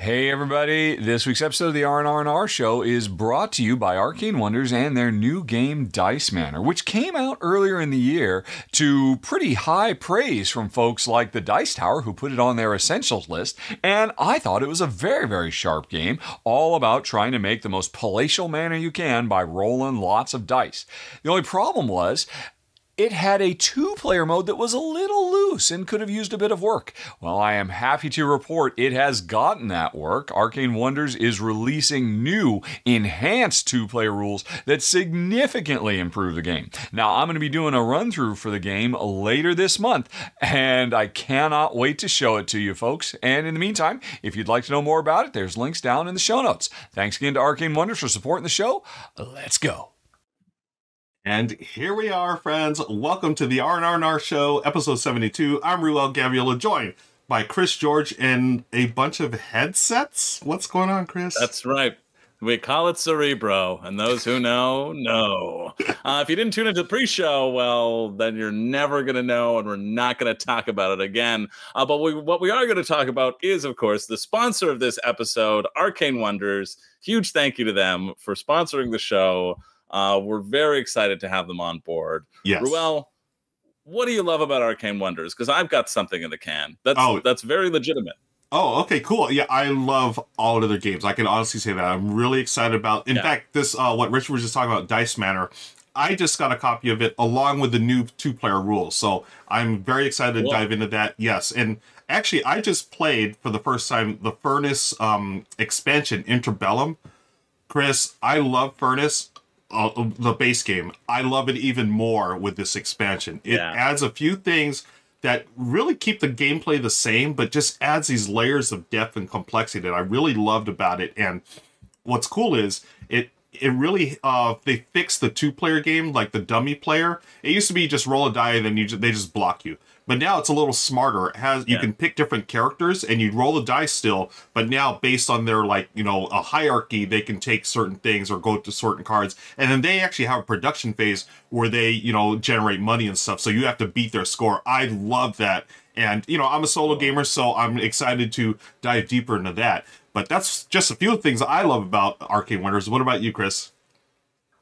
Hey everybody, this week's episode of the R&R&R show is brought to you by Arcane Wonders and their new game Dice Manor, which came out earlier in the year to pretty high praise from folks like the Dice Tower who put it on their essentials list, and I thought it was a very, very sharp game, all about trying to make the most palatial manor you can by rolling lots of dice. The only problem was, it had a two-player mode that was a little loose and could have used a bit of work. Well, I am happy to report it has gotten that work. Arcane Wonders is releasing new, enhanced two-player rules that significantly improve the game. Now, I'm going to be doing a run-through for the game later this month, and I cannot wait to show it to you folks. And in the meantime, if you'd like to know more about it, there's links down in the show notes. Thanks again to Arcane Wonders for supporting the show. Let's go. And here we are, friends. Welcome to the R&R&R show, episode 72. I'm Ruel Gaviola, joined by Chris George and a bunch of headsets. What's going on, Chris? That's right. We call it Cerebro, and those who know, know. If you didn't tune into the pre-show, well, then you're never going to know, and we're not going to talk about it again. But what we are going to talk about is, of course, the sponsor of this episode, Arcane Wonders. Huge thank you to them for sponsoring the show. We're very excited to have them on board. Yes. Ruel, what do you love about Arcane Wonders? Because I've got something in the can. That's very legitimate. Oh, okay, cool. Yeah, I love all of their games. I can honestly say that. I'm really excited about. In fact, this what Richard was just talking about, Dice Manor. I just got a copy of it along with the new two-player rules. So I'm very excited to dive into that. Yes, and actually, I just played for the first time the Furnace expansion, Interbellum. Chris, I love Furnace. The base game. I love it even more with this expansion. It adds a few things that really keep the gameplay the same, but just adds these layers of depth and complexity that I really loved about it. And what's cool is it really they fixed the two-player game, like the dummy player. It used to be just roll a die and then they just block you. But now it's a little smarter. It has you can pick different characters and you roll the dice still, but now based on their a hierarchy, they can take certain things or go to certain cards. And then they actually have a production phase where they, generate money and stuff. So you have to beat their score. I love that. And, I'm a solo gamer, so I'm excited to dive deeper into that. But that's just a few things I love about Arcane Wonders. What about you, Chris?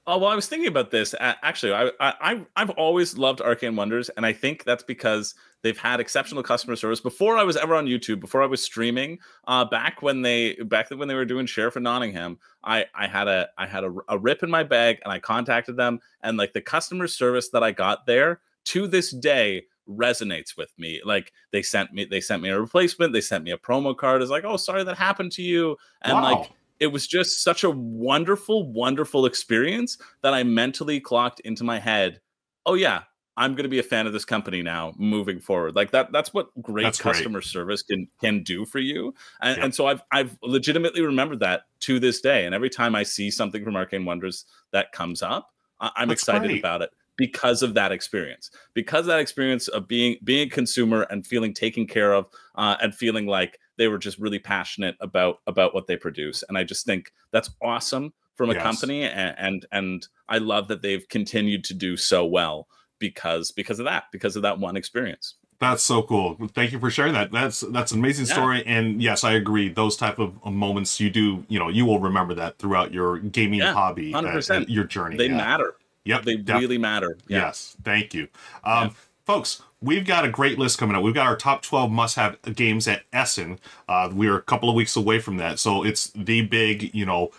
Oh, well, I was thinking about this. Actually, I've always loved Arcane Wonders, and I think that's because they've had exceptional customer service. Before I was ever on YouTube, before I was streaming, back when they were doing Sheriff of Nottingham, I had a rip in my bag, and I contacted them, and like the customer service that I got there to this day resonates with me. Like they sent me a replacement, they sent me a promo card. It's like, oh, sorry that happened to you, and it was just such a wonderful, wonderful experience that I mentally clocked into my head, oh yeah, I'm going to be a fan of this company now moving forward. Like that's what great customer service can do for you. And so I've legitimately remembered that to this day. And every time I see something from Arcane Wonders that comes up, I'm excited about it because of that experience. Because of that experience of being a consumer and feeling taken care of and feeling like they were just really passionate about what they produce. And I just think that's awesome from a company. And I love that they've continued to do so well because of that one experience. That's so cool. Thank you for sharing that. That's an amazing story. And yes, I agree. Those type of moments you will remember that throughout your gaming hobby, 100%. Your journey. They matter. Yep. They really matter. Yeah. Yes. Thank you. Folks, we've got a great list coming up. We've got our top 12 must-have games at Essen. We're a couple of weeks away from that. So it's the big,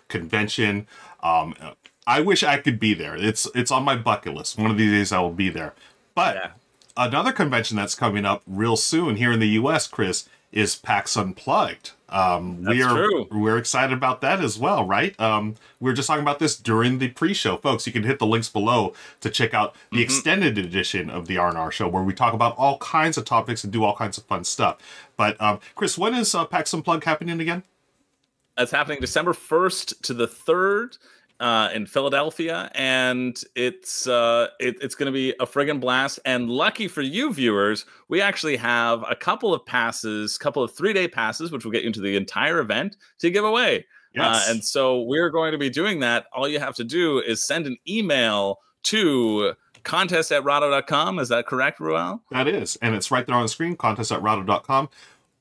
convention. I wish I could be there. It's on my bucket list. One of these days I will be there. But another convention that's coming up real soon here in the U.S., Chris, is PAX Unplugged. We're excited about that as well, right? We were just talking about this during the pre-show. Folks, you can hit the links below to check out the extended edition of the R&R show where we talk about all kinds of topics and do all kinds of fun stuff. But Chris, when is PAX Unplugged happening again? That's happening December 1st to the 3rd. In Philadelphia, and it's going to be a friggin' blast. And lucky for you viewers, we actually have a couple of 3-day passes, which will get you into the entire event to give away. Yes. And so we're going to be doing that. All you have to do is send an email to contest@rahdo.com. Is that correct, Ruel? That is, and it's right there on the screen, contest@rahdo.com.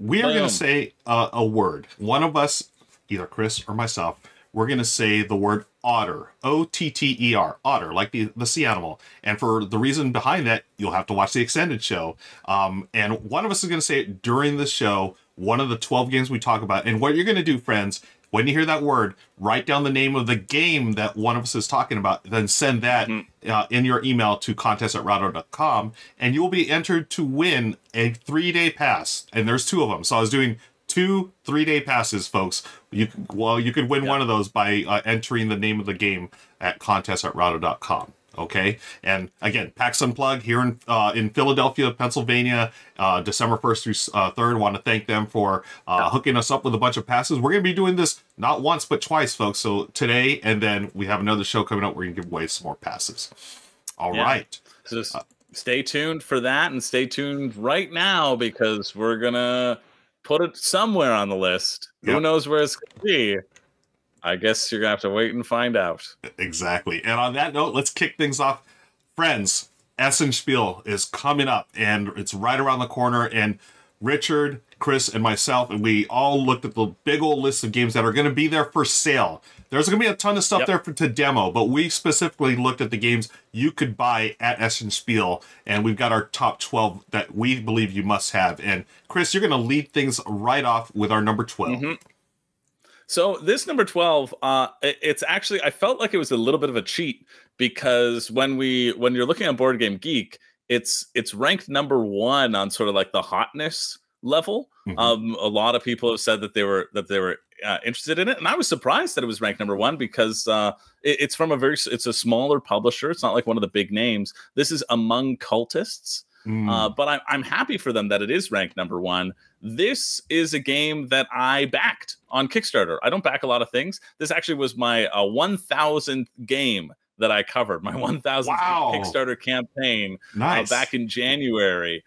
we are going to say a word. One of us, either Chris or myself, we're going to say the word otter. O-T-T-E-R. Otter, like the sea animal. And for the reason behind that, you'll have to watch the extended show. And one of us is going to say it during the show, one of the 12 games we talk about. And what you're going to do, friends, when you hear that word, write down the name of the game that one of us is talking about, then send that in your email to contest@rahdo.com, and you'll be entered to win a 3-day pass. And there's 2 of them. So I was doing 2 3-day passes, folks. You could win one of those by entering the name of the game at contest@rahdo.com. Okay, and again, PAX Unplugged here in Philadelphia, Pennsylvania, December 1st through 3rd. I want to thank them for hooking us up with a bunch of passes. We're going to be doing this not once but twice, folks. So today, and then we have another show coming up. We're going to give away some more passes. All right. So stay tuned for that, and stay tuned right now because we're gonna put it somewhere on the list. Who knows where it's going to be? I guess you're going to have to wait and find out. Exactly. And on that note, let's kick things off. Friends, Essen Spiel is coming up, and it's right around the corner. And Richard, Chris, and myself, and we all looked at the big old list of games that are going to be there for sale. There's going to be a ton of stuff there to demo, but we specifically looked at the games you could buy at Essen Spiel, and we've got our top 12 that we believe you must have. And Chris, you're going to lead things right off with our number 12. So this number 12, it's actually, I felt like it was a little bit of a cheat because when you're looking at Board Game Geek, it's ranked number 1 on sort of like the hotness level. A lot of people have said that they were interested in it, and I was surprised that it was ranked number 1 because it's from it's a smaller publisher. It's not like one of the big names. This is Among Cultists. But I'm happy for them that it is ranked number 1. This is a game that I backed on Kickstarter. I don't back a lot of things. This actually was my 1,000th game that I covered, my 1,000th Kickstarter campaign back in January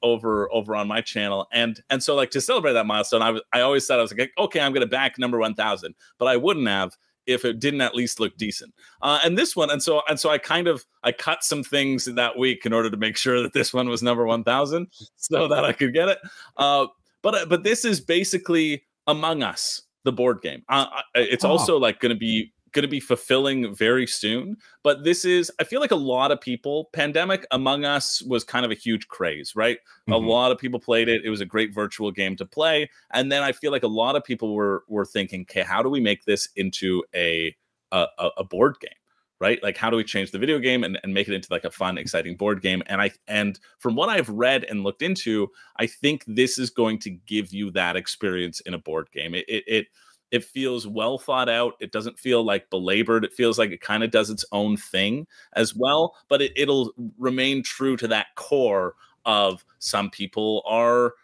over on my channel. And so like to celebrate that milestone, I always said, I was like, okay, I'm going to back number 1,000, but I wouldn't have if it didn't at least look decent. And this one, and so I cut some things that week in order to make sure that this one was number 1,000 so that I could get it. But this is basically Among Us, the board game. It's also like going to be fulfilling very soon. But this is, I feel like a lot of people, pandemic, Among Us was kind of a huge craze, right? A lot of people played it. It was a great virtual game to play. And then I feel like a lot of people were thinking, okay, how do we make this into a board game, right? Like, how do we change the video game and make it into like a fun, exciting board game? And from what I've read and looked into, I think this is going to give you that experience in a board game. It feels well thought out. It doesn't feel like belabored. It feels like it kind of does its own thing as well, but it'll remain true to that core of some people are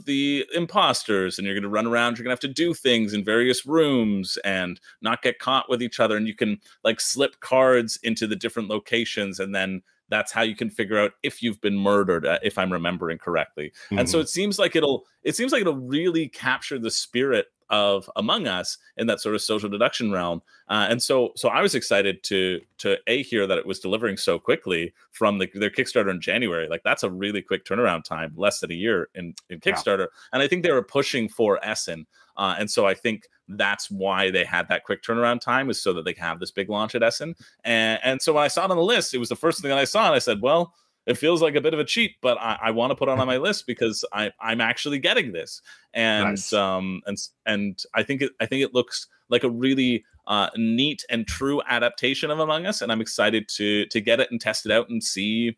the imposters, and you're going to run around. You're going to have to do things in various rooms and not get caught with each other. And you can like slip cards into the different locations, and then that's how you can figure out if you've been murdered, if I'm remembering correctly. And so it seems like it'll really capture the spirit of Among Us in that sort of social deduction realm. And so I was excited to hear that it was delivering so quickly from their Kickstarter in January. Like, that's a really quick turnaround time, less than a year in Kickstarter. And I think they were pushing for Essen. And so I think that's why they had that quick turnaround time, is so that they can have this big launch at Essen. And so when I saw it on the list, it was the first thing that I saw, and I said, well, it feels like a bit of a cheat, but I want to put it on my list because I'm actually getting this. And and I think it looks like a really neat and true adaptation of Among Us, and I'm excited to get it and test it out and see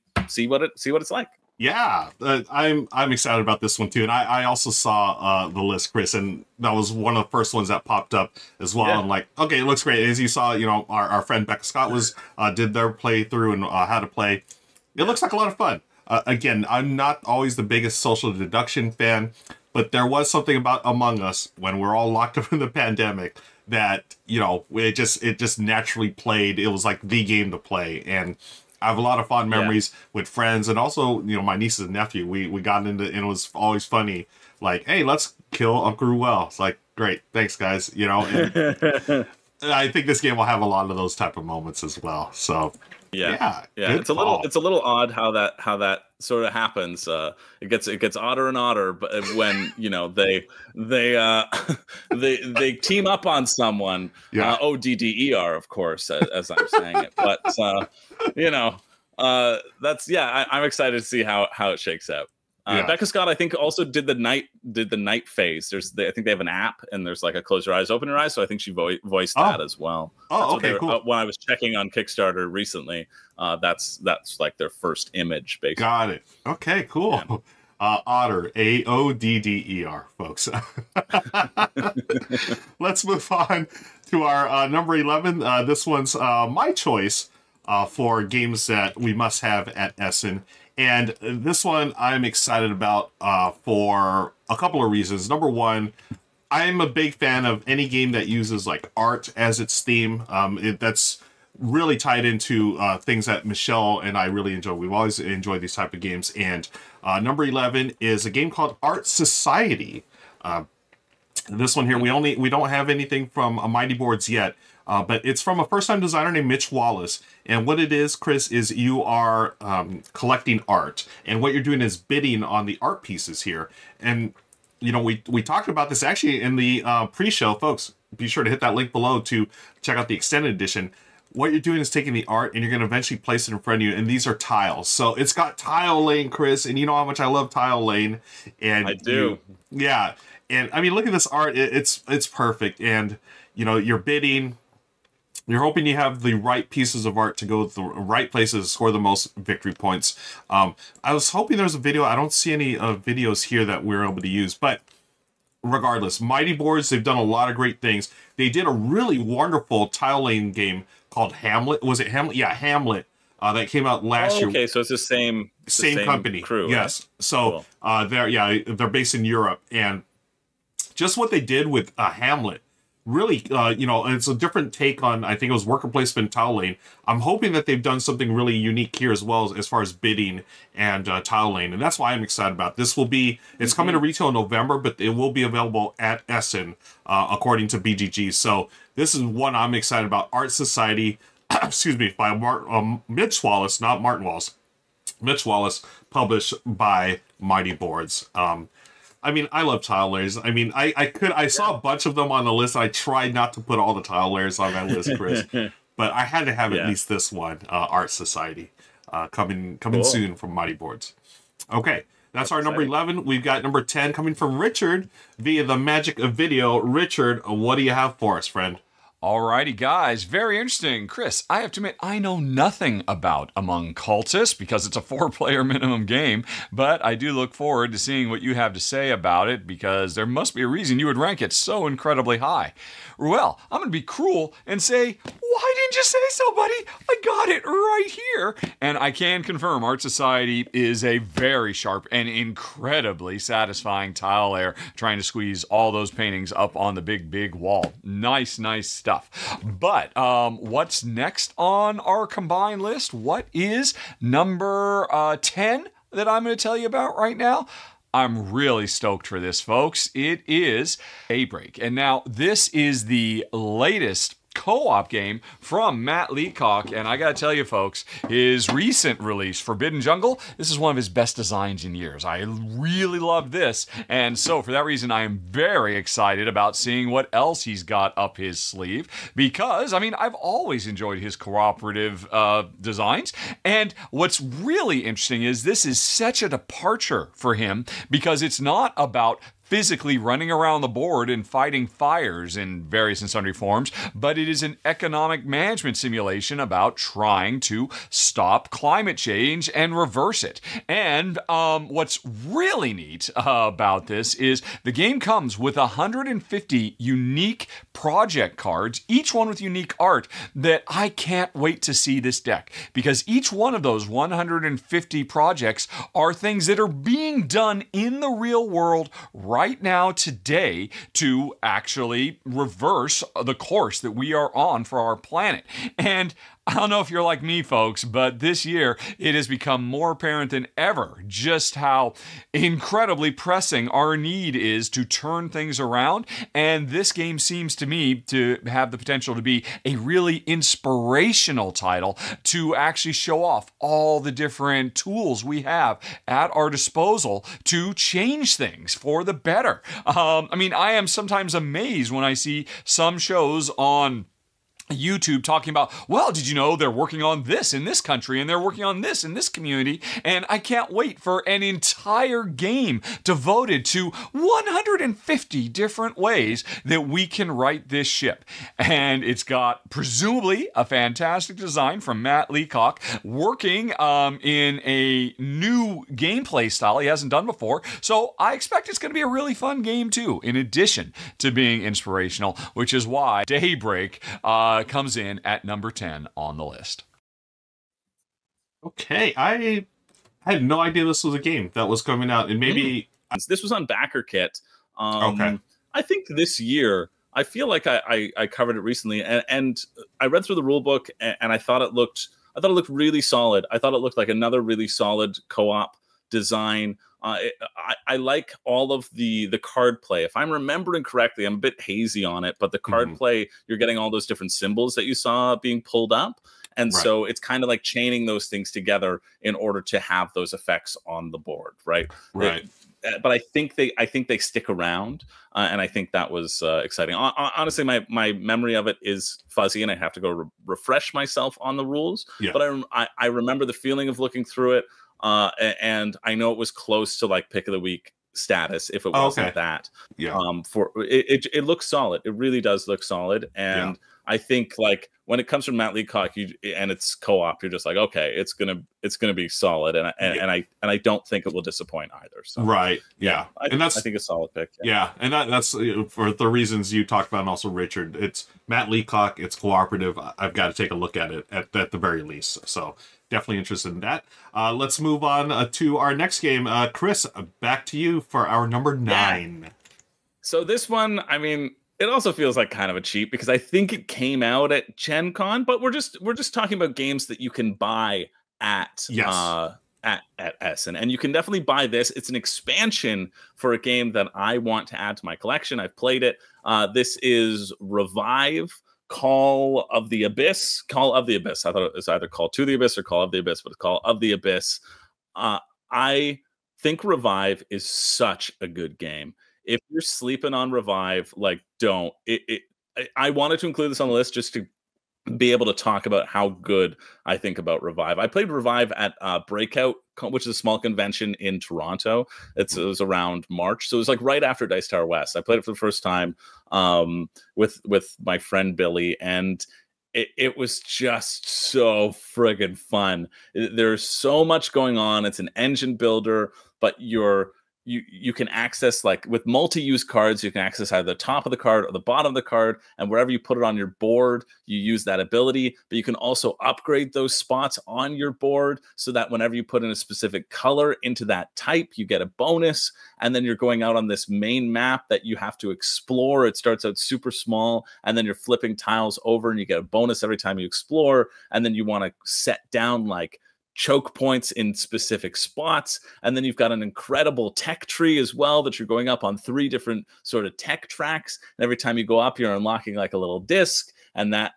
what it's like. Yeah, I'm excited about this one too, and I also saw the list, Chris, and that was one of the first ones that popped up as well. I'm like, okay, it looks great. As you saw, our friend Becca Scott was did their playthrough and how to play. It looks like a lot of fun. Again, I'm not always the biggest social deduction fan, but there was something about Among Us when we're all locked up in the pandemic that, it just naturally played. It was like the game to play. And I have a lot of fond memories with friends, and also, my nieces and nephew. We got into, and it was always funny. Like, hey, let's kill Uncle Ruel. It's like, great, thanks, guys. And I think this game will have a lot of those type of moments as well. So. Yeah. It's a little odd how that sort of happens. It gets odder and odder, but when they they team up on someone. Yeah. ODDER, of course, as I'm saying it. But I'm excited to see how it shakes out. Becca Scott, I think, also did the night phase. I think they have an app, and there's like a close your eyes, open your eyes. So I think she voiced that as well. Oh, okay, cool. When I was checking on Kickstarter recently, that's like their first image, basically. Got it. Okay, cool. Yeah. Otter, AODDER, folks. Let's move on to our number 11. This one's my choice for games that we must have at Essen. And this one I'm excited about for a couple of reasons. Number one, I'm a big fan of any game that uses like art as its theme. That's really tied into things that Michelle and I really enjoy. We've always enjoyed these type of games. And number 11 is a game called Art Society. This one here, we don't have anything from Mighty Boards yet. But it's from a first-time designer named Mitch Wallace. And what it is, Chris, is you are collecting art. And what you're doing is bidding on the art pieces here. And, we talked about this actually in the pre-show. Folks, be sure to hit that link below to check out the extended edition. What you're doing is taking the art and you're going to eventually place it in front of you. And these are tiles. So it's got tile lane, Chris. And you know how much I love tile lane. And I do. Yeah. And, I mean, look at this art. It's perfect. And, you're bidding. You're hoping you have the right pieces of art to go to the right places, score the most victory points. I was hoping there was a video. I don't see any videos here that we're able to use. But regardless, Mighty Boards, they've done a lot of great things. They did a really wonderful tile lane game called Hamlet. Was it Hamlet? Yeah, Hamlet. That came out last year. Okay, so it's the same company. Crew. Yes. Right? So cool. They're based in Europe. And just what they did with Hamlet, really, it's a different take on, I think it was worker placement tile lane. I'm hoping that they've done something really unique here as well as far as bidding and tile lane. And that's why I'm excited about this. It's coming to retail in November, but it will be available at Essen, according to BGG. So this is one I'm excited about. Art Society, excuse me, by Mitch Wallace, not Martin Wallace. Mitch Wallace, published by Mighty Boards. I mean, I love tile layers. I mean, I saw a bunch of them on the list. I tried not to put all the tile layers on that list, Chris, but I had to have at least this one, Art Society, coming soon from Mighty Boards. Okay, that's our number 11. We've got number 10 coming from Richard via the magic of video. Richard, what do you have for us, friend? Alrighty, guys. Very interesting. Chris, I have to admit, I know nothing about Among Cultists because it's a 4-player minimum game, but I do look forward to seeing what you have to say about it because there must be a reason you would rank it so incredibly high. Well, I'm going to be cruel and say, why didn't you say so, buddy? I got it right here. And I can confirm Art Society is a very sharp and incredibly satisfying tile layer trying to squeeze all those paintings up on the big wall. Nice stuff. But what's next on our combined list? What is number 10 that I'm going to tell you about right now? I'm really stoked for this, folks. It is Daybreak. And now this is the latest co-op game from Matt Leacock, and I gotta tell you folks, his recent release, Forbidden Jungle, this is one of his best designs in years. I really love this, and so for that reason I am very excited about seeing what else he's got up his sleeve, because I mean I've always enjoyed his cooperative designs, and what's really interesting is this is such a departure for him, because it's not about physically running around the board and fighting fires in various and sundry forms, but it is an economic management simulation about trying to stop climate change and reverse it. And what's really neat about this is the game comes with 150 unique project cards, each one with unique art that I can't wait to see this deck, because each one of those 150 projects are things that are being done in the real world right now today to actually reverse the course that we are on for our planet. And I don't know if you're like me, folks, but this year it has become more apparent than ever just how incredibly pressing our need is to turn things around. And this game seems to me to have the potential to be a really inspirational title to actually show off all the different tools we have at our disposal to change things for the better. I mean, I am sometimes amazed when I see some shows on YouTube talking about, well, did you know they're working on this in this country and they're working on this in this community? And I can't wait for an entire game devoted to 150 different ways that we can right this ship. And it's got presumably a fantastic design from Matt Leacock working in a new gameplay style he hasn't done before. So I expect it's going to be a really fun game too, in addition to being inspirational, which is why Daybreak comes in at number 10 on the list. Okay, I had no idea this was a game that was coming out, and maybe this was on BackerKit. Okay, I think this year. I feel like I covered it recently, and I read through the rule book, and I thought it looked really solid. I thought it looked like another really solid co-op design. I like all of the card play. If I'm remembering correctly, I'm a bit hazy on it, but the card play, you're getting all those different symbols that you saw being pulled up. And so it's kind of like chaining those things together in order to have those effects on the board, right? Right. But I think they stick around, and I think that was exciting. Honestly, my memory of it is fuzzy, and I have to go refresh myself on the rules. Yeah. But I remember the feeling of looking through it. And I know it was close to like pick of the week status if it wasn't that. Yeah. For it looks solid. It really does look solid. And I think like when it comes from Matt Leacock, and it's co-op, you're just like, okay, it's gonna be solid. And I don't think it will disappoint either. So right. Yeah. I think it's a solid pick. Yeah. And that's for the reasons you talked about, and also Richard. It's Matt Leacock. It's cooperative. I've got to take a look at it at the very least. So definitely interested in that. Let's move on to our next game. Chris, back to you for our number 9. Yeah. So this one, I mean, it also feels like kind of a cheat because I think it came out at Gen Con, but we're just talking about games that you can buy at Essen, and you can definitely buy this. It's an expansion for a game that I want to add to my collection. I've played it. This is Revive. Call of the Abyss. I thought it was either Call to the Abyss or Call of the Abyss, but it's Call of the Abyss. I think Revive is such a good game. If you're sleeping on Revive, like don't. I wanted to include this on the list just to be able to talk about how good I think about Revive. I played Revive at Breakout, which is a small convention in Toronto. It was around March, so it was like right after Dice Tower West. I played it for the first time with my friend Billy, and it was just so friggin' fun. There's so much going on. It's an engine builder, but you can access, like with multi-use cards, you can access either the top of the card or the bottom of the card, and wherever you put it on your board, you use that ability. But you can also upgrade those spots on your board so that whenever you put in a specific color into that type, you get a bonus. And then you're going out on this main map that you have to explore. It starts out super small, and then you're flipping tiles over and you get a bonus every time you explore. And then you want to set down like choke points in specific spots, and then you've got an incredible tech tree as well that you're going up on 3 different sort of tech tracks, and every time you go up you're unlocking like a little disc, and that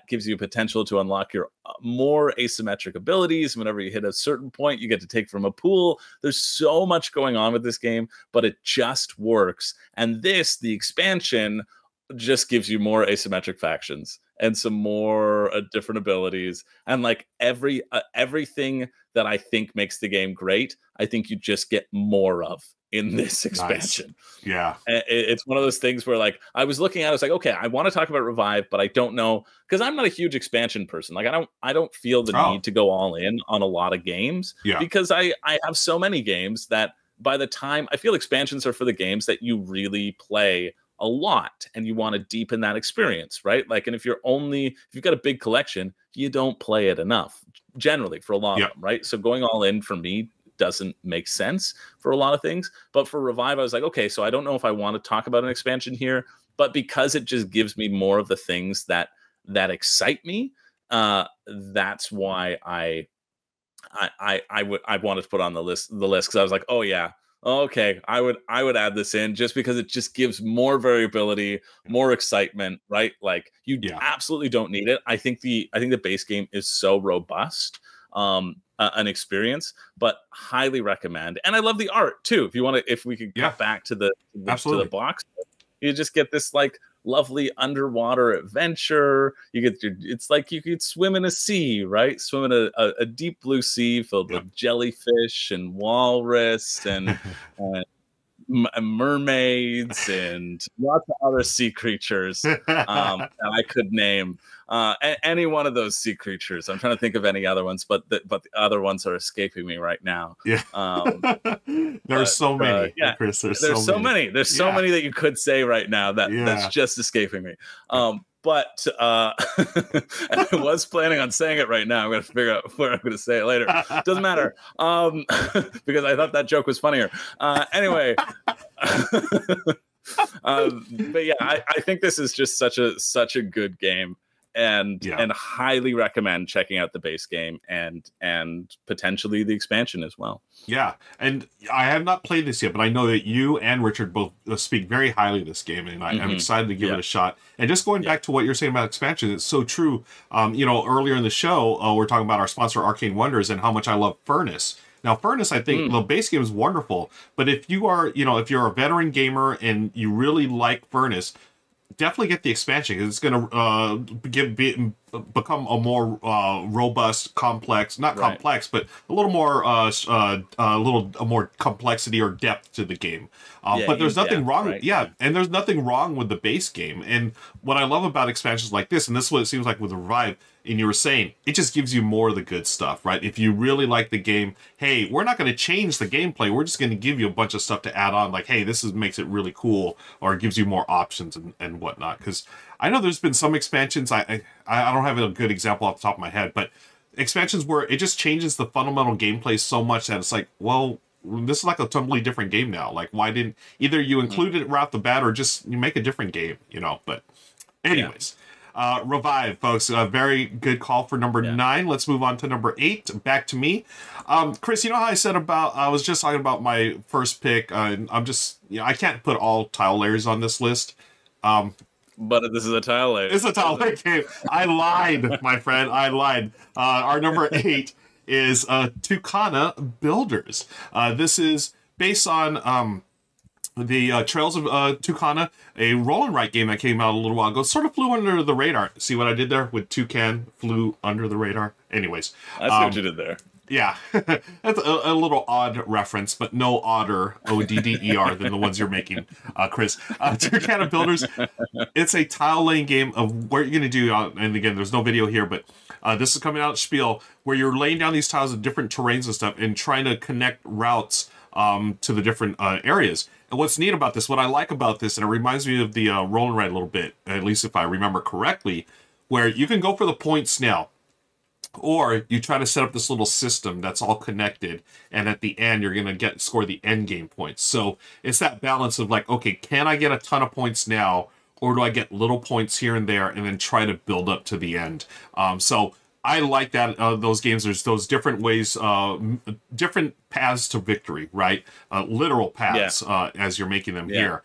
gives you potential to unlock your more asymmetric abilities. Whenever you hit a certain point, you get to take from a pool. There's so much going on with this game, but it just works. And the expansion just gives you more asymmetric factions and some more different abilities, and like everything that I think makes the game great, I think you just get more of in this expansion. Nice. Yeah, it's one of those things where like I was looking at it, I was like, okay, I want to talk about Revive, but I don't know, because I'm not a huge expansion person. Like I don't feel the need to go all in on a lot of games, because I have so many games that by the time I feel expansions are for the games that you really play a lot and you want to deepen that experience, right? Like, and if you've got a big collection, you don't play it enough generally for a lot of them, right? So going all in for me doesn't make sense for a lot of things. But for Revive, I was like, okay, so I don't know if I want to talk about an expansion here, but because it just gives me more of the things that excite me, that's why I wanted to put on the list because I was like, oh yeah, okay, I would add this in just because it just gives more variability, more excitement, right? Like you absolutely don't need it. I think the base game is so robust, an experience, but highly recommend. And I love the art too. If we could cut back to the box, you just get this like lovely underwater adventure. It's like you could swim in a sea, right? Swim in a deep blue sea filled with jellyfish and walrus and mermaids and lots of other sea creatures that I could name. Any one of those sea creatures. I'm trying to think of any other ones, but the other ones are escaping me right now. Yeah. There's so many. Chris, there's so many. There's so many that you could say right now that's just escaping me. But I was planning on saying it right now. I'm going to figure out where I'm going to say it later. Doesn't matter. Because I thought that joke was funnier. Anyway. But yeah, I think this is just such a good game. And highly recommend checking out the base game and potentially the expansion as well. Yeah, and I have not played this yet, but I know that you and Richard both speak very highly of this game, and I'm excited to give it a shot. And just going back to what you're saying about expansion, it's so true. Earlier in the show, we're talking about our sponsor, Arcane Wonders, and how much I love Furnace. Now, Furnace, I think the base game is wonderful, but if you are, if you're a veteran gamer and you really like Furnace, definitely get the expansion because it's going to become a more robust, complex, not complex, but a little more more complexity or depth to the game. But there's nothing wrong. And there's nothing wrong with the base game. And what I love about expansions like this, and this is what it seems like with the Revive, and you were saying, it just gives you more of the good stuff, right? If you really like the game, hey, we're not going to change the gameplay. We're just going to give you a bunch of stuff to add on. Like, hey, makes it really cool, or it gives you more options and whatnot. Because I know there's been some expansions. I don't have a good example off the top of my head, but expansions where it just changes the fundamental gameplay so much that it's like, well, this is like a totally different game now. Like, why didn't either you include it right off the bat or just you make a different game, But anyways. Revive, folks. A very good call for number 9. Let's move on to number 8. Back to me. Chris, you know how I said I was just talking about my first pick. I'm just, I can't put all tile layers on this list. But this is a tile layer. It's a tile layer game. I lied, my friend. I lied. Our number 8 is Tucana Builders. This is based on the Trails of Tucana, a roll and write game that came out a little while ago. It sort of flew under the radar. See what I did there with Toucan? Flew under the radar. Anyways. I see what you did there. Yeah. That's a little odd reference, but no odder, O-D-D-E-R, than the ones you're making, Chris. Tucana Builders, it's a tile laying game of what you're going to do, and again, there's no video here, but this is coming out Spiel, where you're laying down these tiles of different terrains and stuff and trying to connect routes to the different areas. And what's neat about this, what I like about this, and it reminds me of the roll and write a little bit, at least if I remember correctly, where you can go for the points now, or you try to set up this little system that's all connected, and at the end you're going to score the end game points. So it's that balance of like, okay, can I get a ton of points now, or do I get little points here and there, and then try to build up to the end? So I like that, those games. There's those different ways, different paths to victory, right? Literal paths as you're making them here.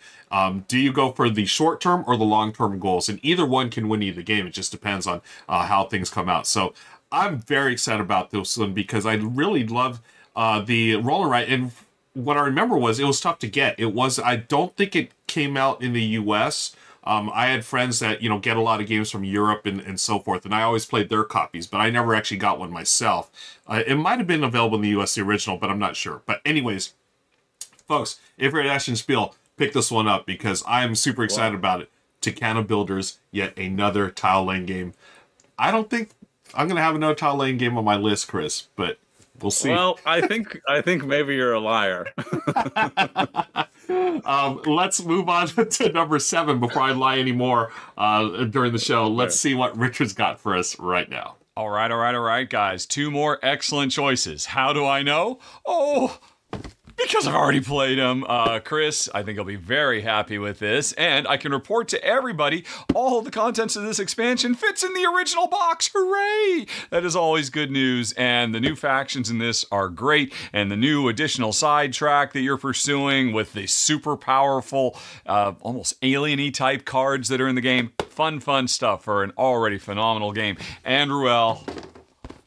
Do you go for the short-term or the long-term goals? And either one can win you the game. It just depends on how things come out. So I'm very excited about this one because I really love the roll and write. And what I remember was it was tough to get. I don't think it came out in the U.S., I had friends that, get a lot of games from Europe and so forth, and I always played their copies, but I never actually got one myself. It might have been available in the US, the original, but I'm not sure. But anyways, folks, if you're at Essen Spiel, pick this one up because I'm super excited about it. Tucana Builders, yet another tile laying game. I don't think I'm going to have another tile laying game on my list, Chris, but we'll see. Well, I think maybe you're a liar. Let's move on to number 7 before I lie anymore during the show. Let's see what Richard's got for us right now. All right, guys. 2 more excellent choices. How do I know? Oh, because I've already played them. Chris, I think I'll be very happy with this, and I can report to everybody all the contents of this expansion fits in the original box. Hooray! That is always good news, and the new factions in this are great, and the new additional side track that you're pursuing with the super powerful, almost alien-y type cards that are in the game. Fun stuff for an already phenomenal game. And Ruel,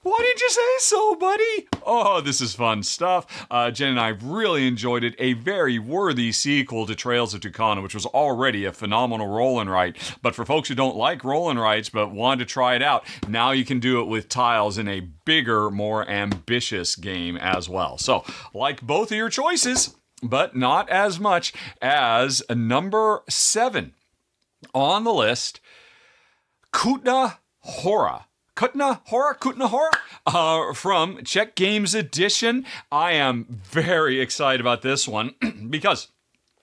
why did you say so, buddy? Oh, this is fun stuff. Jen and I really enjoyed it. A very worthy sequel to Trails of Tucana, which was already a phenomenal roll and write. But for folks who don't like roll and writes but want to try it out, now you can do it with tiles in a bigger, more ambitious game as well. So, like both of your choices, but not as much as number 7 on the list, Kutna Hora. Kutna Hora from Czech Games Edition. I am very excited about this one because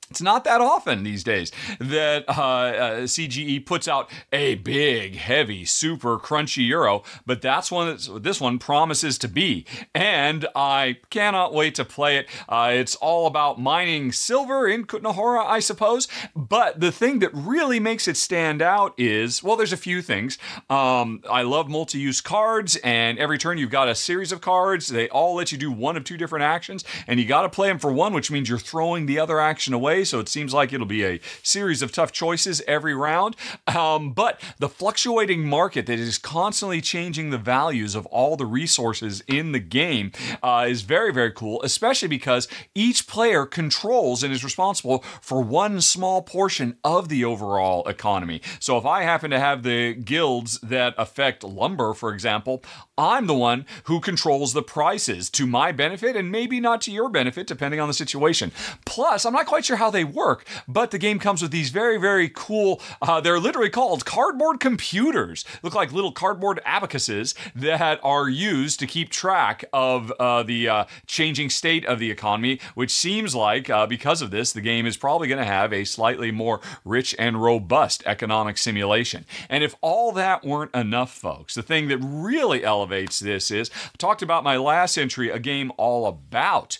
it's not that often these days that CGE puts out a big, heavy, super crunchy Euro, but that's what this one promises to be, and I cannot wait to play it. It's all about mining silver in Kutna Hora, I suppose, but the thing that really makes it stand out is, well, there's a few things. I love multi-use cards, and every turn you've got a series of cards. They all let you do one of 2 different actions, and you got to play them for one, which means you're throwing the other action away. So it seems like it'll be a series of tough choices every round. But the fluctuating market that is constantly changing the values of all the resources in the game is very, very cool, especially because each player controls and is responsible for one small portion of the overall economy. So if I happen to have the guilds that affect lumber, for example, I'm the one who controls the prices to my benefit and maybe not to your benefit, depending on the situation. Plus, I'm not quite sure how they work, but the game comes with these very, very cool, they're literally called cardboard computers. Look like little cardboard abacuses that are used to keep track of the changing state of the economy, which seems like, because of this, the game is probably going to have a slightly more rich and robust economic simulation. And if all that weren't enough, folks, the thing that really elevates this is, I talked about my last entry, a game all about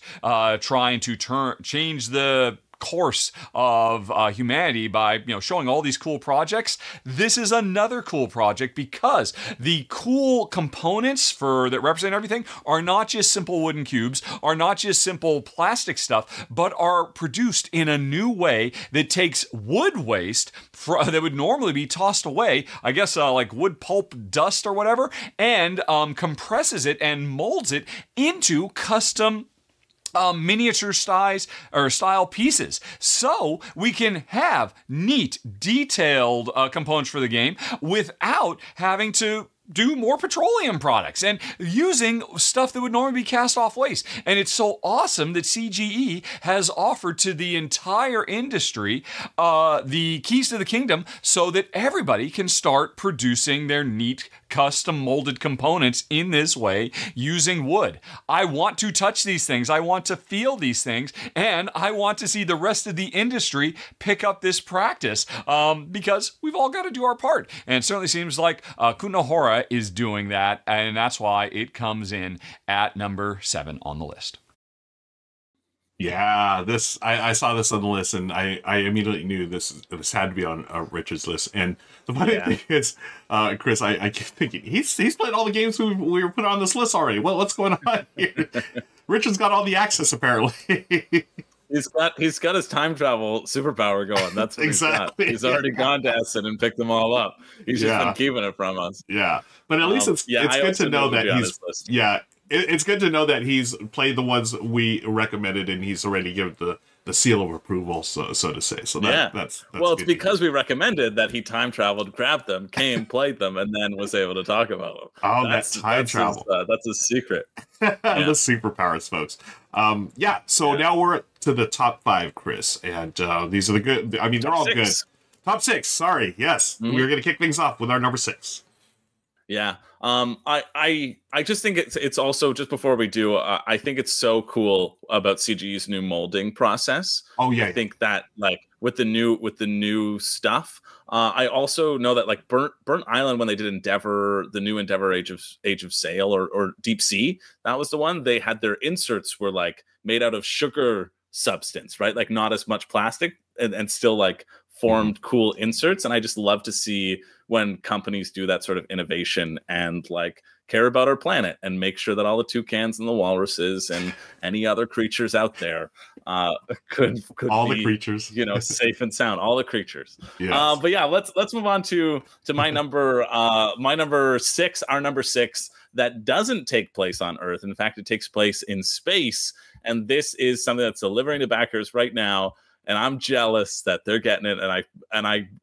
trying to change the course of humanity by showing all these cool projects. This is another cool project because the cool components that represent everything are not just simple wooden cubes, are not just simple plastic stuff, but are produced in a new way that takes wood waste that would normally be tossed away, I guess like wood pulp dust or whatever, and compresses it and molds it into custom miniature style pieces. So we can have neat, detailed components for the game without having to do more petroleum products and using stuff that would normally be cast off waste. And it's so awesome that CGE has offered to the entire industry the keys to the kingdom so that everybody can start producing their neat custom molded components in this way using wood. I want to touch these things. I want to feel these things. And I want to see the rest of the industry pick up this practice because we've all got to do our part. And it certainly seems like Kutna Hora is doing that. And that's why it comes in at number 7 on the list. Yeah, I saw this on the list, and I immediately knew this had to be on Richard's list. And the funny thing is, Chris, I keep thinking he's played all the games we were put on this list already. What's going on here? Richard's got all the access apparently. He's got his time travel superpower going. That's what exactly. He's already gone to Essen and picked them all up. He's just been keeping it from us. Yeah, but at least it's good to know that he's It's good to know that he's played the ones we recommended and he's already given the seal of approval, so to say. So that's well, it's because we recommended that he time traveled, grabbed them, came, played them, and then was able to talk about them. Oh, that's time travel. That's a secret. The superpowers, folks. So now we're to the top 5, Chris, and these are the good. I mean, they're all good. Top 6. Sorry, yes, we're going to kick things off with our number 6. Yeah. I just think it's also, just before we do, I think it's so cool about CGE's new molding process. Oh yeah, I think that, like, with the new stuff. I also know that, like, Burnt Island, when they did Endeavor, the new Endeavor Age of Sail, or Deep Sea, that was the one. They had their inserts were like made out of sugar substance, right? Like, not as much plastic, and still like formed cool inserts. And I just love to see when companies do that sort of innovation and, like, care about our planet and make sure that all the toucans and the walruses and any other creatures out there could all be, the creatures, safe and sound. All the creatures. Yes. But yeah, let's move on to my number 6. Our number 6 that doesn't take place on Earth. In fact, it takes place in space, and this is something that's delivering to backers right now. And I'm jealous that they're getting it, and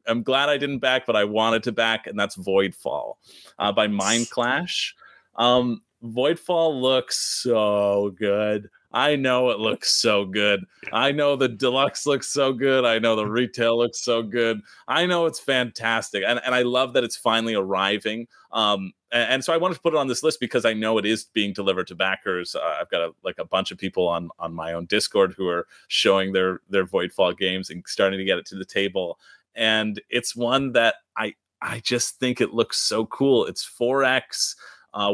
I'm glad I didn't back, but I wanted to back, and that's Voidfall by Mind Clash. Voidfall looks so good. I know it looks so good. I know the deluxe looks so good. I know the retail looks so good. I know it's fantastic, and I love that it's finally arriving. And so I wanted to put it on this list because I know it is being delivered to backers. I've got a bunch of people on my own Discord who are showing their Voidfall games and starting to get it to the table. And it's one that I just think it looks so cool. It's 4X.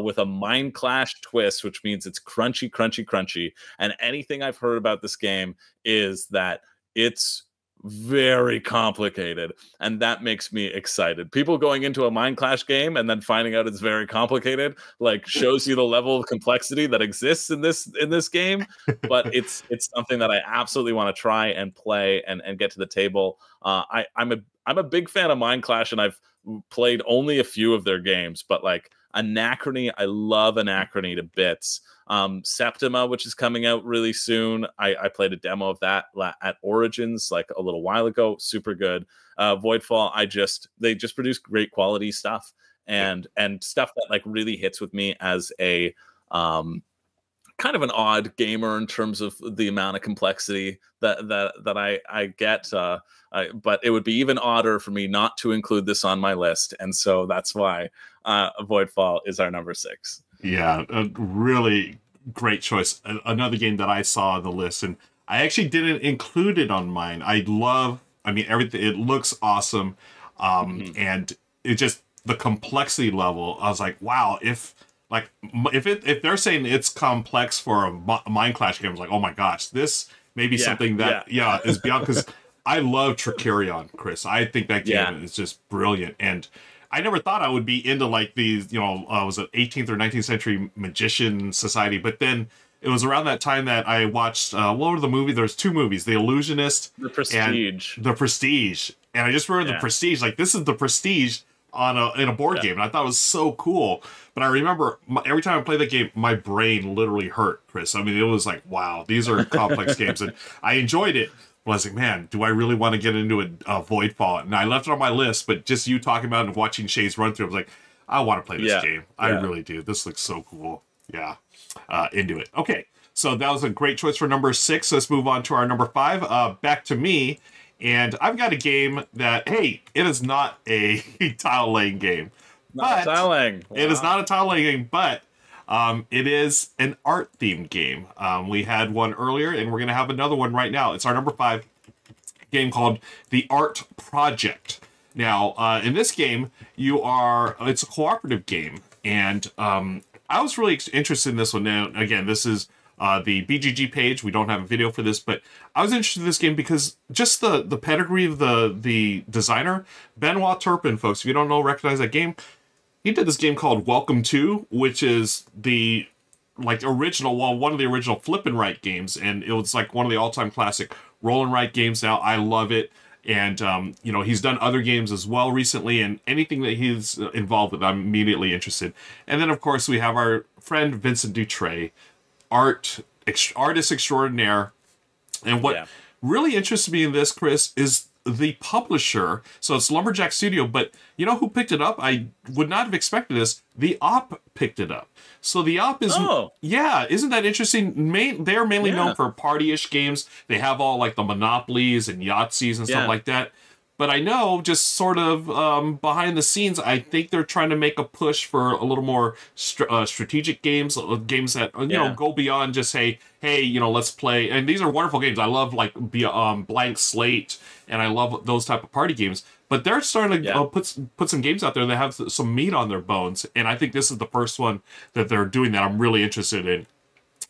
With a Mind Clash twist, which means it's crunchy, crunchy, crunchy. And anything I've heard about this game is that it's very complicated, and that makes me excited. People going into a Mind Clash game and then finding out it's very complicated, like, shows you the level of complexity that exists in this game. But it's something that I absolutely want to try and play and get to the table. I'm a big fan of Mind Clash, and I've played only a few of their games, but, like, Anachrony, I love Anachrony to bits. Septima, which is coming out really soon, I played a demo of that at Origins like a little while ago. Super good. Voidfall, they just produce great quality stuff, and stuff that, like, really hits with me as a kind of an odd gamer in terms of the amount of complexity that I get. But it would be even odder for me not to include this on my list, and so that's why Voidfall is our number 6. Yeah, a really great choice. Another game that I saw on the list, and I actually didn't include it on mine. Everything. It looks awesome, and it just, the complexity level. I was like, wow, if they're saying it's complex for a Mind Clash game, I was like, oh my gosh, this may be something that is beyond, because I love Tricarion, Chris. I think that game is just brilliant, and I never thought I would be into, like, these, was it 18th or 19th century magician society, but then it was around that time that I watched, what were the movie? There's 2 movies, The Illusionist, The Prestige. and The Prestige. And I just remember The Prestige, like, this is The Prestige in a board game, and I thought it was so cool. But I remember every time I played that game, my brain literally hurt, Chris. I mean, it was like, wow, these are complex games, and I enjoyed it. But I was like, man, do I really want to get into a Voidfall? And I left it on my list, but just you talking about it and watching Shay's run through, I was like, I want to play this game. I really do. This looks so cool. Yeah, into it. Okay, so that was a great choice for number 6. Let's move on to our number 5. Back to me. And I've got a game that, hey, it is not a tile laying game. Not tile laying. Wow. It is not a tile laying game, but it is an art themed game. We had one earlier, and we're going to have another one right now. It's our number 5 game called The Art Project. Now, in this game, it's a cooperative game, and I was really interested in this one. Now, again, this is the BGG page. We don't have a video for this, but I was interested in this game because just the pedigree of the designer, Benoit Turpin, folks. If you don't recognize that game, he did this game called Welcome To, which is the original, one of the original flip and write games, and it was like one of the all-time classic roll and write games. Now I love it, and he's done other games as well recently, and anything that he's involved with, I'm immediately interested. And then of course we have our friend Vincent Dutray, artist extraordinaire. And what really interests me in this, Chris, is the publisher. So it's Lumberjack Studio, but you know who picked it up? I would not have expected this. The Op picked it up. So the Op is, isn't that interesting? They're mainly known for party-ish games. They have all like the Monopolies and Yahtzees and stuff like that. But I know, just sort of behind the scenes, I think they're trying to make a push for a little more strategic games, games that you know go beyond just hey, you know, let's play. And these are wonderful games. I love like Blank Slate, and I love those type of party games. But they're starting to put some games out there that have some meat on their bones, and I think this is the first one that they're doing that I'm really interested in.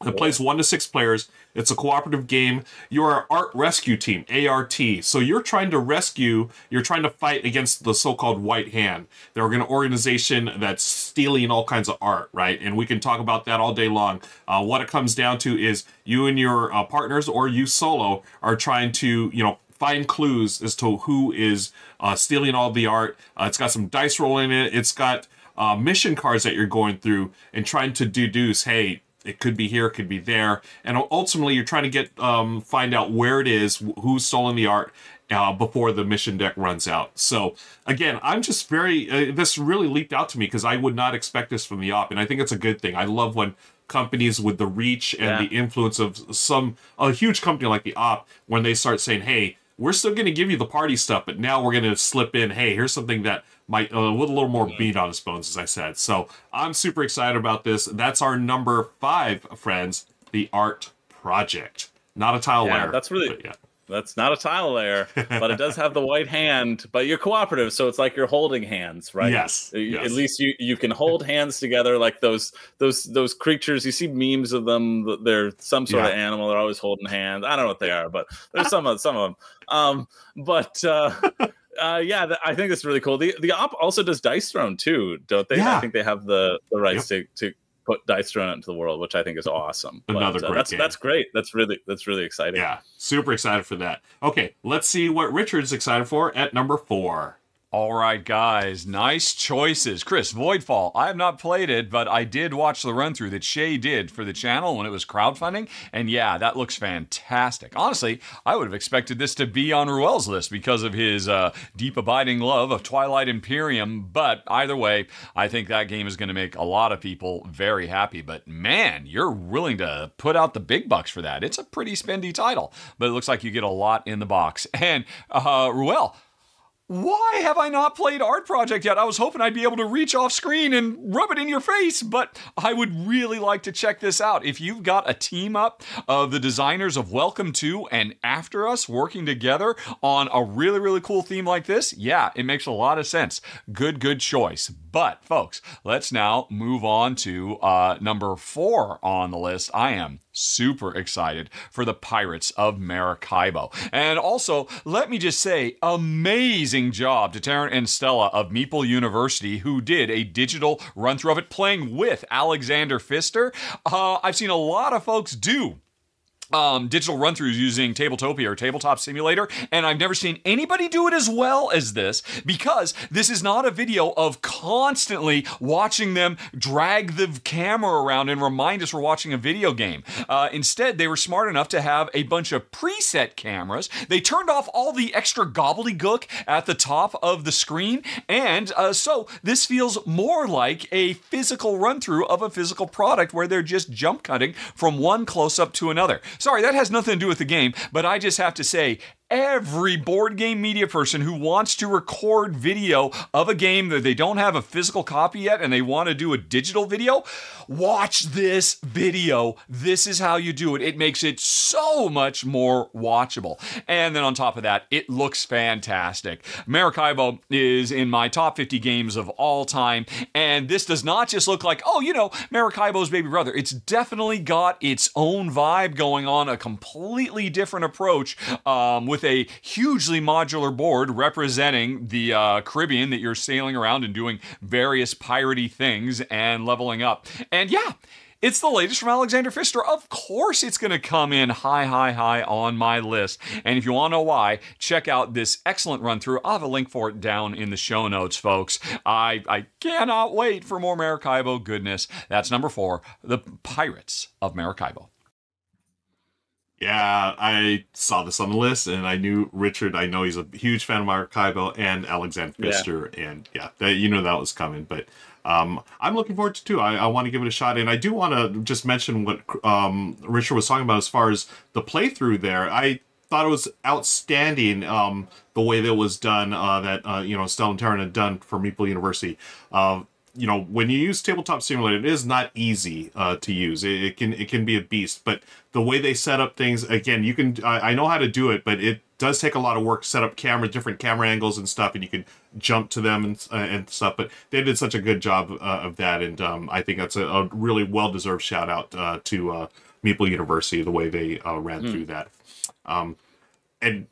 It plays 1 to 6 players. It's a cooperative game. You're an art rescue team, A.R.T. So you're trying to rescue, you're trying to fight against the so-called White Hand. They're an organization that's stealing all kinds of art, right? And we can talk about that all day long. What it comes down to is you and your partners, or you solo, are trying to, you know, find clues as to who is stealing all the art. It's got some dice rolling in it. It's got mission cards that you're going through and trying to deduce, hey, it could be here, it could be there. And ultimately, you're trying to get find out where it is, who's stolen the art, before the mission deck runs out. So, again, I'm just very... this really leaped out to me because I would not expect this from the op, and I think it's a good thing. I love when companies with the reach and the influence of a huge company like the op, when they start saying, hey, we're still going to give you the party stuff, but now we're going to slip in, hey, here's something that might, with a little more meat on its bones, as I said. So I'm super excited about this. That's our number 5, friends, the Art Project. Not a tile layer. That's really... That's not a tile layer, but it does have the white hand. But you're cooperative, so it's like you're holding hands, right? Yes. At least you can hold hands together, like those creatures. You see memes of them. They're some sort of animal. They're always holding hands. I don't know what they are, but there's some of them. I think that's really cool. The op also does dice thrown too, don't they? Yeah. I think they have the rights to put dice thrown out into the world, which I think is awesome. Another great game. That's great. That's really exciting. Yeah, super excited for that. Okay, let's see what Richard's excited for at number 4. All right, guys, nice choices. Chris, Voidfall. I have not played it, but I did watch the run-through that Shay did for the channel when it was crowdfunding, and yeah, that looks fantastic. Honestly, I would have expected this to be on Ruel's list because of his deep abiding love of Twilight Imperium, but either way, I think that game is going to make a lot of people very happy, but man, you're willing to put out the big bucks for that. It's a pretty spendy title, but it looks like you get a lot in the box. And Ruel, why have I not played Art Project yet? I was hoping I'd be able to reach off screen and rub it in your face, but I would really like to check this out. If you've got a team up of the designers of Welcome To and After Us working together on a really, really cool theme like this, yeah, it makes a lot of sense. Good choice. But, folks, let's now move on to number 4 on the list. I am super excited for the Pirates of Maracaibo. And also, let me just say, amazing job to Taryn and Stella of Meeple University, who did a digital run-through of it, playing with Alexander Pfister. I've seen a lot of folks do digital run-throughs using Tabletopia or Tabletop Simulator, and I've never seen anybody do it as well as this, because this is not a video of constantly watching them drag the camera around and remind us we're watching a video game. Instead, they were smart enough to have a bunch of preset cameras. They turned off all the extra gobbledygook at the top of the screen, and so this feels more like a physical run-through of a physical product where they're just jump cutting from one close-up to another. Sorry, that has nothing to do with the game, but I just have to say, every board game media person who wants to record video of a game that they don't have a physical copy yet and they want to do a digital video, watch this video. This is how you do it. It makes it so much more watchable. And then on top of that, it looks fantastic. Maracaibo is in my top 50 games of all time, and this does not just look like, oh, you know, Maracaibo's baby brother. It's definitely got its own vibe going on, a completely different approach with a hugely modular board representing the Caribbean that you're sailing around and doing various piratey things and leveling up. And yeah, it's the latest from Alexander Pfister. Of course it's going to come in high on my list. And if you want to know why, check out this excellent run-through. I'll have a link for it down in the show notes, folks. I cannot wait for more Maracaibo goodness. That's number 4, the Pirates of Maracaibo. Yeah, I saw this on the list, and I knew Richard. I know he's a huge fan of Maracaibo and Alexander Pfister, and yeah, you know that was coming. But I'm looking forward to it too. I want to give it a shot, and I do want to just mention what Richard was talking about as far as the playthrough there. I thought it was outstanding the way that it was done, you know, Stella and Taryn had done for Meeple University. You know, when you use Tabletop Simulator, it is not easy to use. It can be a beast, but the way they set up things, again, you can, I know how to do it, but it does take a lot of work to set up different camera angles and stuff, and you can jump to them and stuff, but they did such a good job of that, and I think that's a really well-deserved shout-out to Meeple University, the way they ran through that. And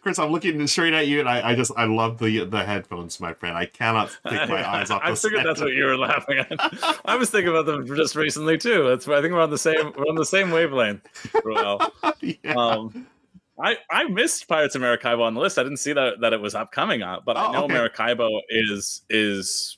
Chris, I'm looking straight at you, and I love the headphones, my friend. I cannot take my eyes off. I figured that's what you were laughing at. I was thinking about them just recently too. That's why I think we're on the same wavelength. Well, yeah. I missed Pirates of Maracaibo on the list. I didn't see that it was upcoming, but I know Maracaibo is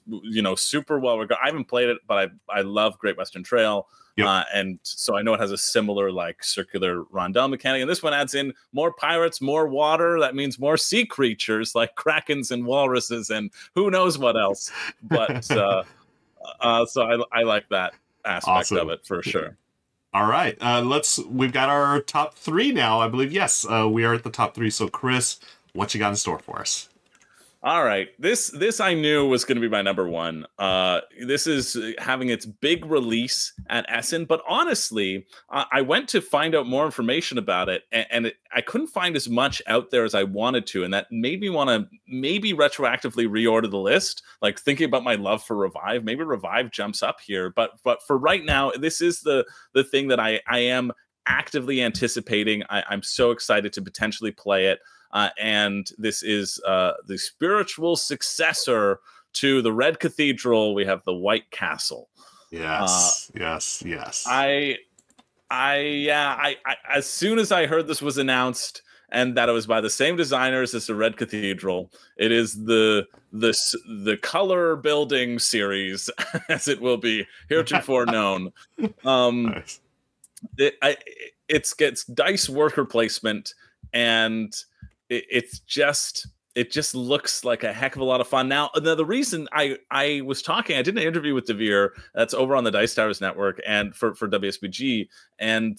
you know, super well regarded. I haven't played it, but I love Great Western Trail. Yep. And so I know it has a similar like circular rondel mechanic, and this one adds in more pirates, more water. That means more sea creatures like krakens and walruses and who knows what else. But so I like that aspect of it for sure. All right, we've got our top 3 now, I believe. Yes, we are at the top 3. So Chris, what you got in store for us? All right, this I knew was going to be my number 1. This is having its big release at Essen, but honestly, I went to find out more information about it, and I couldn't find as much out there as I wanted to, and that made me want to maybe retroactively reorder the list. Like thinking about my love for Revive, maybe Revive jumps up here, but for right now, this is the thing that I am actively anticipating. I'm so excited to potentially play it. And this is the spiritual successor to the Red Cathedral. We have the White Castle. Yes, yes. I as soon as I heard this was announced and that it was by the same designers as the Red Cathedral, it is the color building series, as it will be heretofore known. Nice. It gets dice worker placement, and it just looks like a heck of a lot of fun. Now, the reason I was talking, I did an interview with Devere that's over on the Dice Towers Network and for WSBG, and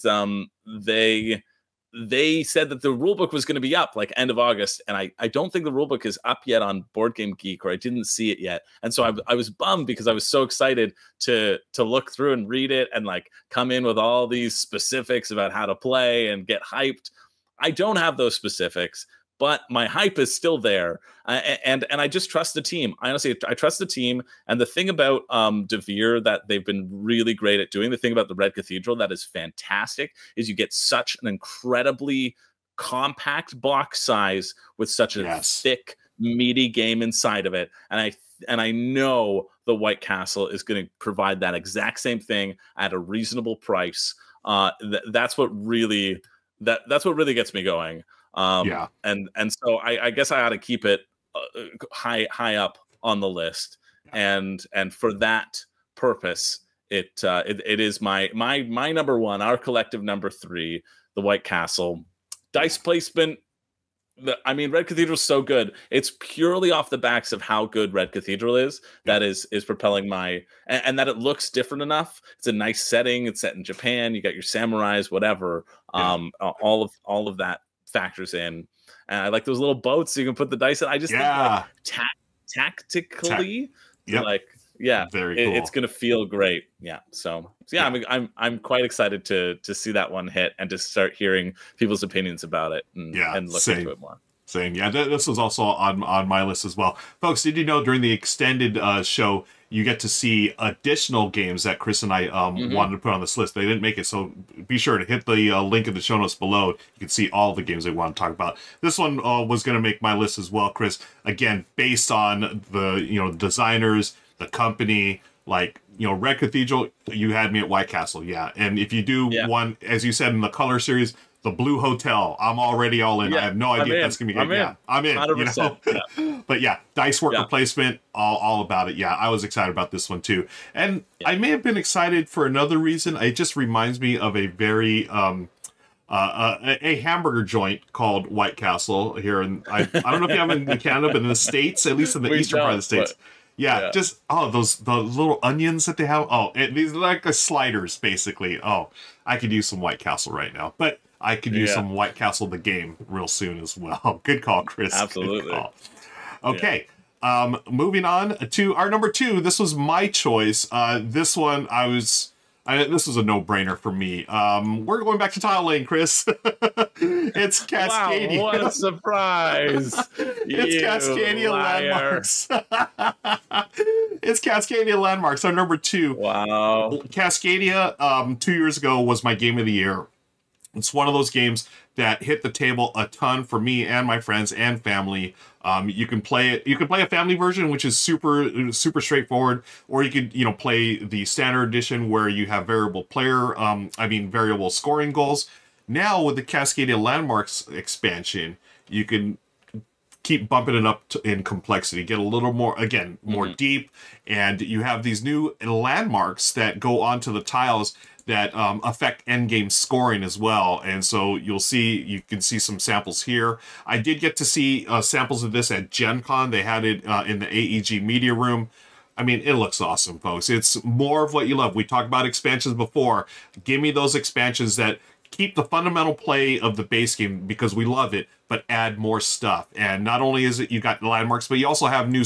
they said that the rulebook was going to be up like end of August, and I don't think the rulebook is up yet on Board Game Geek, or I didn't see it yet, and so I was bummed because I was so excited to look through and read it and like come in with all these specifics about how to play and get hyped. I don't have those specifics, but my hype is still there, and I just trust the team. Honestly, I trust the team, and the thing about Devere that they've been really great at doing, the thing about the Red Cathedral that is fantastic, is you get such an incredibly compact box size with such a thick, meaty game inside of it, and I know the White Castle is going to provide that exact same thing at a reasonable price. That's what really gets me going. And so I guess I ought to keep it high up on the list, and for that purpose, it is my number 1, our collective number 3, the White Castle. Dice placement. Red Cathedral is so good. It's purely off the backs of how good Red Cathedral is. That is propelling and that it looks different enough. It's a nice setting. It's set in Japan. You got your samurais, whatever. All of that factors in. And I like those little boats so you can put the dice in. I just think like tactically, very cool. It's gonna feel great. I'm quite excited to see that one hit and to start hearing people's opinions about it and look into it more. Same. This was also on my list as well. Folks, did you know during the extended show you get to see additional games that Chris and I wanted to put on this list? They didn't make it, so be sure to hit the link in the show notes below. You can see all the games they want to talk about. This one was going to make my list as well, Chris. Again, based on the designers, the company, Red Cathedral, you had me at White Castle, and if you do one, as you said in the color series, the Blue Hotel, I'm already all in. I have no idea if that's gonna be good. I'm in. 100%, But dice work replacement, all about it. I was excited about this one too, and I may have been excited for another reason. It just reminds me of a very a hamburger joint called White Castle here, and I don't know if you have it in Canada, but in the States, at least in the eastern part of the States. Just the little onions that they have. These are like sliders, basically. I could use some White Castle right now. But I could use some White Castle the game real soon as well. Good call, Chris. Absolutely. Good call. Okay. Moving on to our number 2. This was my choice. This one, this was a no-brainer for me. We're going back to Tile Lane, Chris. It's Cascadia. Wow, what a surprise. It's Cascadia Landmarks. It's Cascadia Landmarks, our number 2. Wow. Cascadia, 2 years ago, was my game of the year. It's one of those games that hit the table a ton for me and my friends and family. You can play it. You can play a family version, which is super straightforward, or you could play the standard edition where you have variable scoring goals. Now with the Cascadia Landmarks expansion, you can keep bumping it up in complexity, get a little more, again, more deep, and you have these new landmarks that go onto the tiles that affect endgame scoring as well. And so you can see some samples here. I did get to see samples of this at Gen Con. They had it in the AEG media room. I mean, it looks awesome, folks. It's more of what you love. We talked about expansions before. Give me those expansions that keep the fundamental play of the base game because we love it, but add more stuff. And not only is it you got landmarks, but you also have new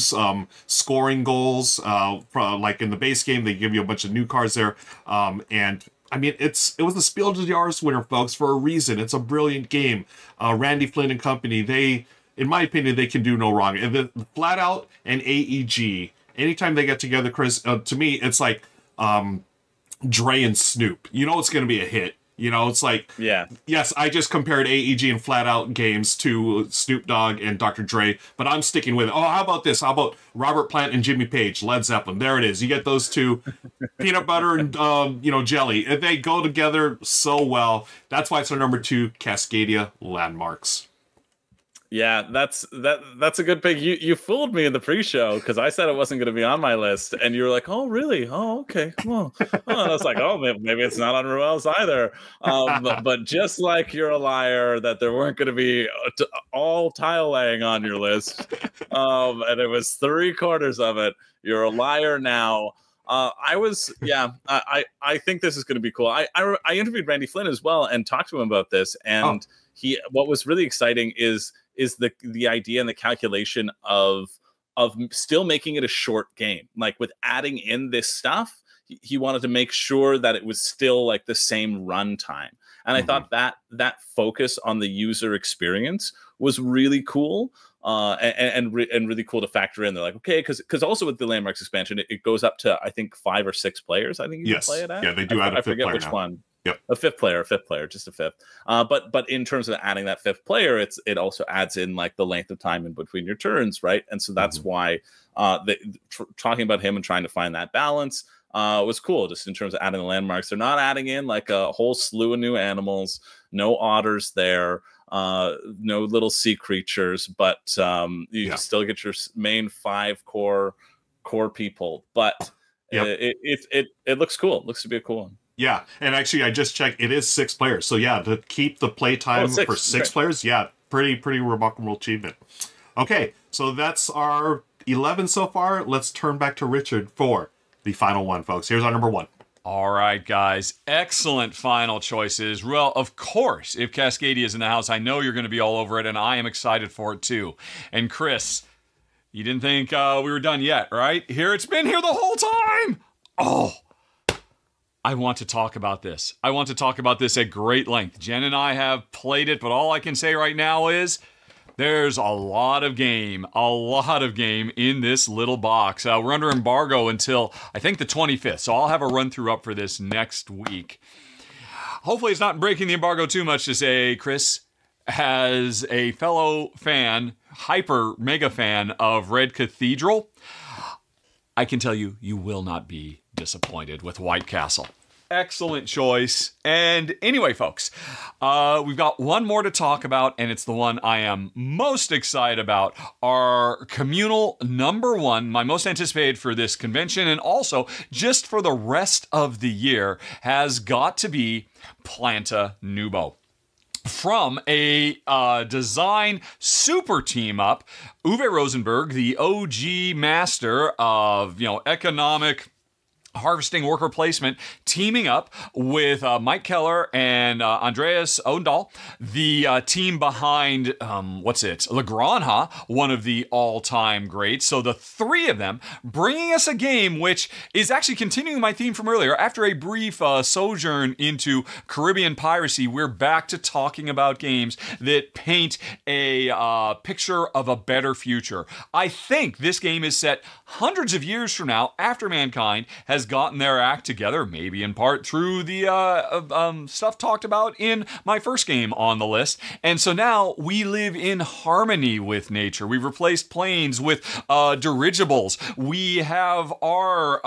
scoring goals. Like in the base game, they give you a bunch of new cards there. And I mean, it was the Spiel des Jahres winner, folks, for a reason. It's a brilliant game. Randy Flynn and company, in my opinion, they can do no wrong. And the Flat Out and AEG, anytime they get together, Chris, to me, it's like Dre and Snoop. You know it's going to be a hit. It's like, yes, I just compared AEG and Flat Out games to Snoop Dogg and Dr. Dre, but I'm sticking with it. Oh, how about this? How about Robert Plant and Jimmy Page, Led Zeppelin? There it is. You get those two, peanut butter and, jelly. They go together so well. That's why it's our number 2, Cascadia Landmarks. Yeah, that's a good pick. You fooled me in the pre-show because I said it wasn't going to be on my list, and you were like, "Oh, really? Oh, okay." Well, I was like, "Oh, maybe it's not on Ruel's either." But just like you're a liar that there weren't going to be all tile laying on your list, and it was 3/4 of it. You're a liar now. I think this is going to be cool. I interviewed Randy Flynn as well and talked to him about this, and what was really exciting is the idea and the calculation of still making it a short game. Like with adding in this stuff, he wanted to make sure that it was still like the same runtime. And I thought that focus on the user experience was really cool. And really cool to factor in. They're like, okay, because also with the Landmarks expansion, it goes up to I think 5 or 6 players. I think you can play it at. Yeah, they do add a 5th player. I forget which one. Yep. A fifth player, just a 5th. But in terms of adding that 5th player, it also adds in like the length of time in between your turns, right? And so that's why talking about him and trying to find that balance was cool. Just in terms of adding the landmarks, they're not adding in like a whole slew of new animals, no otters there. No little sea creatures, but you still get your main 5 core people. But it looks cool. It looks to be a cool one. Yeah, and actually, I just checked. It is 6 players. So yeah, to keep the play time for 6 players, pretty remarkable achievement. Okay, so that's our 11 so far. Let's turn back to Richard for the final one, folks. Here's our number 1. All right, guys. Excellent final choices. Well, of course, if Cascadia is in the house, I know you're going to be all over it, and I am excited for it too. And Chris, you didn't think we were done yet, right? It's been here the whole time! Oh, I want to talk about this. I want to talk about this at great length. Jen and I have played it, but all I can say right now is there's a lot of game in this little box. We're under embargo until, I think, the 25th, so I'll have a run-through up for this next week. Hopefully it's not breaking the embargo too much to say, Chris, as a fellow fan, mega fan of Red Cathedral, I can tell you, you will not be disappointed with White Castle. Excellent choice. And anyway, folks, we've got one more to talk about, and it's the one I am most excited about. Our communal number 1, my most anticipated for this convention, and also just for the rest of the year, has got to be Planta Nubo. From a design super team up, Uwe Rosenberg, the OG master of economic harvesting worker placement, teaming up with Mike Keller and Andreas Odendahl, the team behind, La Granja, one of the all-time greats. So the three of them bringing us a game which is actually continuing my theme from earlier. After a brief sojourn into Caribbean piracy, we're back to talking about games that paint a picture of a better future. I think this game is set hundreds of years from now, after mankind has gotten their act together, maybe in part through the stuff talked about in my first game on the list. And so now we live in harmony with nature. We've replaced planes with dirigibles. We have our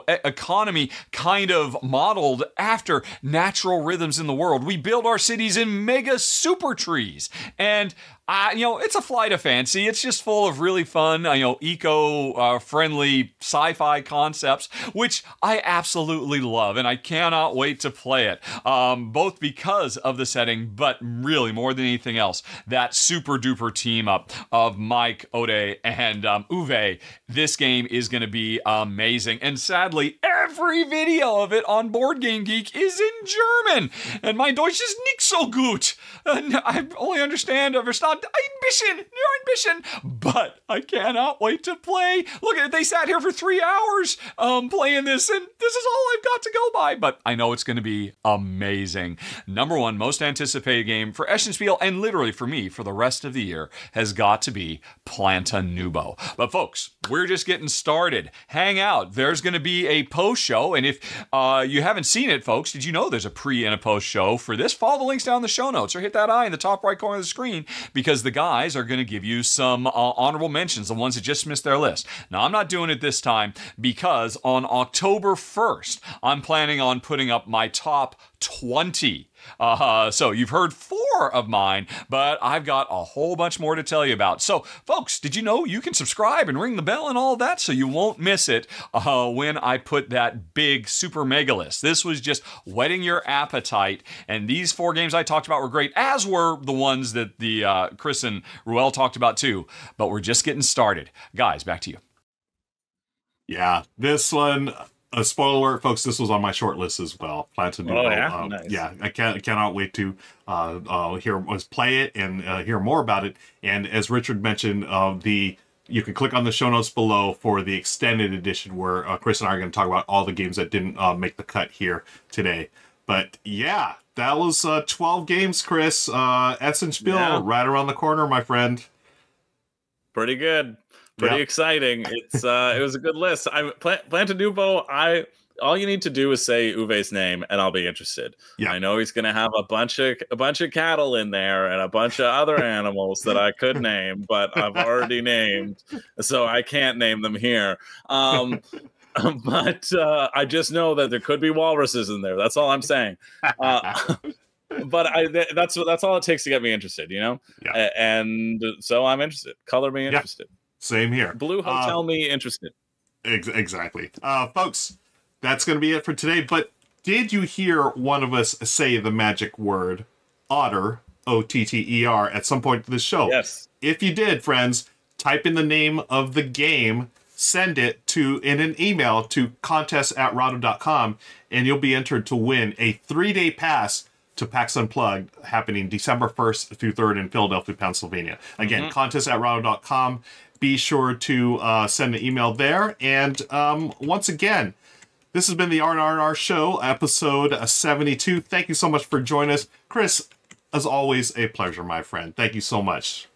economy kind of modeled after natural rhythms in the world. We build our cities in mega super trees. And it's a flight of fancy. It's just full of really fun, eco-friendly sci-fi concepts, which I absolutely love, and I cannot wait to play it. Both because of the setting, but really more than anything else, that super-duper team-up of Mike, Ode, and Uwe. This game is going to be amazing, and sadly, every video of it on Board Game Geek is in German, and my Deutsch is nicht so gut. I only understand, your ambition, but I cannot wait to play. Look at it, they sat here for 3 hours playing this, and this is all I've got to go by, but I know it's going to be amazing. Number one most anticipated game for Essen Spiel, and literally for me for the rest of the year, has got to be Planta Nubo. But folks, we're just getting started. Hang out. There's going to be a post show, and if you haven't seen it, folks, did you know there's a pre and a post show for this? Follow the links down in the show notes, or hit that eye in the top right corner of the screen, because the guys are going to give you some honorable mentions, the ones that just missed their list. Now, I'm not doing it this time because on October 1st, I'm planning on putting up my top 20. So you've heard 4 of mine, but I've got a whole bunch more to tell you about. So, folks, did you know you can subscribe and ring the bell and all that so you won't miss it when I put that big super mega list? This was just whetting your appetite, and these 4 games I talked about were great, as were the ones that the Chris and Ruel talked about too. But we're just getting started. Guys, back to you. Yeah, this one... A spoiler alert, folks, this was on my short list as well. Planta Nubo. Oh, yeah? Nice. Yeah, I cannot wait to play it and hear more about it. And as Richard mentioned, you can click on the show notes below for the extended edition where Chris and I are going to talk about all the games that didn't make the cut here today. But yeah, that was 12 games, Chris. Essen Spiel, right around the corner, my friend. Pretty good. Pretty exciting. It's it was a good list. Planta Nubo. All you need to do is say Uwe's name, and I'll be interested. Yeah. I know he's going to have a bunch of cattle in there and a bunch of other animals that I could name, but I've already named, so I can't name them here. But I just know that there could be walruses in there. That's all I'm saying. But that's all it takes to get me interested, Yeah. And so I'm interested. Color me interested. Yeah. Same here. Blue Hotel me interested. Exactly. Folks, that's going to be it for today. But did you hear one of us say the magic word, otter, O-T-T-E-R, at some point in this show? Yes. If you did, friends, type in the name of the game, send it in an email to contest@rahdo.com, and you'll be entered to win a 3-day pass to PAX Unplugged, happening December 1st through 3rd in Philadelphia, Pennsylvania. Again, contest@rahdo.com. Be sure to send an email there. And once again, this has been the R&R&R Show, episode 72. Thank you so much for joining us. Chris, as always, a pleasure, my friend. Thank you so much.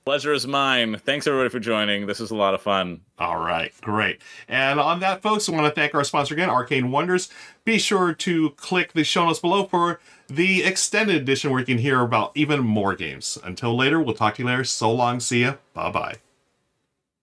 Pleasure is mine. Thanks, everybody, for joining. This was a lot of fun. All right, great. And on that, folks, I want to thank our sponsor again, Arcane Wonders. Be sure to click the show notes below for the extended edition where you can hear about even more games. Until later, we'll talk to you later. So long. See ya. Bye-bye.